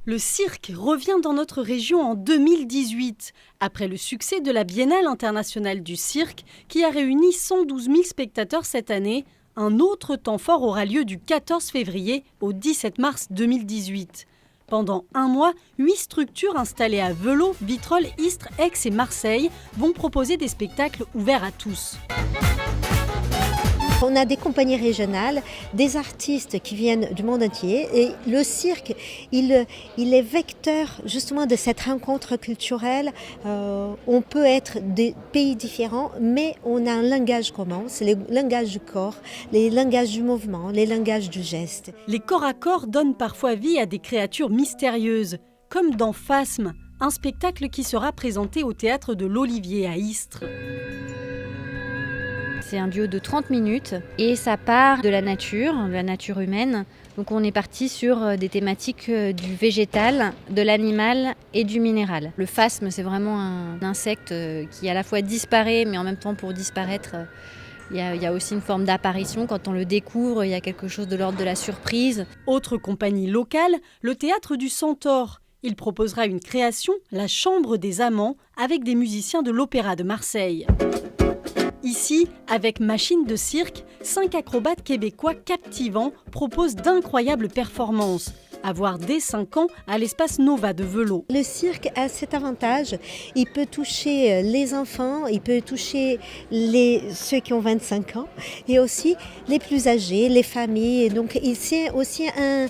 Le cirque revient dans notre région en 2018, après le succès de la Biennale internationale du cirque, qui a réuni 112 000 spectateurs cette année. Un autre temps fort aura lieu du 14 février au 17 mars 2018. Pendant un mois, 8 structures installées à Velot, Vitrolles, Istres, Aix et Marseille vont proposer des spectacles ouverts à tous. On a des compagnies régionales, des artistes qui viennent du monde entier et le cirque, il est vecteur justement de cette rencontre culturelle. On peut être des pays différents, mais on a un langage commun, c'est le langage du corps, les langages du mouvement, les langages du geste. Les corps à corps donnent parfois vie à des créatures mystérieuses, comme dans Phasme, un spectacle qui sera présenté au théâtre de l'Olivier à Istres. C'est un duo de 30 minutes et ça part de la nature humaine. Donc on est parti sur des thématiques du végétal, de l'animal et du minéral. Le phasme, c'est vraiment un insecte qui à la fois disparaît, mais en même temps pour disparaître, il y a aussi une forme d'apparition. Quand on le découvre, il y a quelque chose de l'ordre de la surprise. Autre compagnie locale, le Théâtre du Centaure. Il proposera une création, la Chambre des Amants, avec des musiciens de l'Opéra de Marseille. Ici, avec Machine de cirque, 5 acrobates québécois captivants proposent d'incroyables performances. À voir dès 5 ans à l'espace Nova de Velot. Le cirque a cet avantage, il peut toucher les enfants, il peut toucher ceux qui ont 25 ans et aussi les plus âgés, les familles. Donc c'est aussi un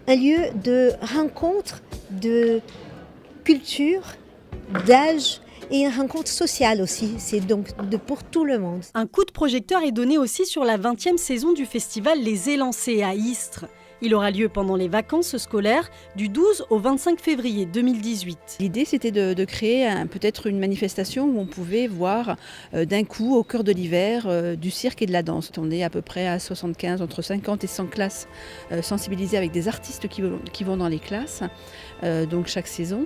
lieu de rencontre, de culture, d'âge. Et une rencontre sociale aussi, c'est donc pour tout le monde. Un coup de projecteur est donné aussi sur la 20e saison du festival Les Élancés à Istres. Il aura lieu pendant les vacances scolaires du 12 au 25 février 2018. L'idée, c'était de créer peut-être une manifestation où on pouvait voir d'un coup, au cœur de l'hiver, du cirque et de la danse. On est à peu près à 75, entre 50 et 100 classes sensibilisées avec des artistes qui vont dans les classes, donc chaque saison.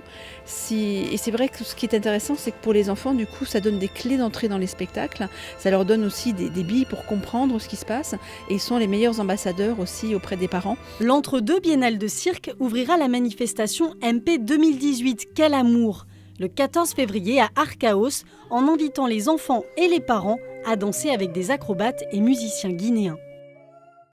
Et c'est vrai que ce qui est intéressant, c'est que pour les enfants, du coup, ça donne des clés d'entrée dans les spectacles. Ça leur donne aussi des billes pour comprendre ce qui se passe. Et ils sont les meilleurs ambassadeurs aussi auprès des parents. L'entre-deux biennale de cirque ouvrira la manifestation MP 2018 Quel amour le 14 février à Archaos en invitant les enfants et les parents à danser avec des acrobates et musiciens guinéens.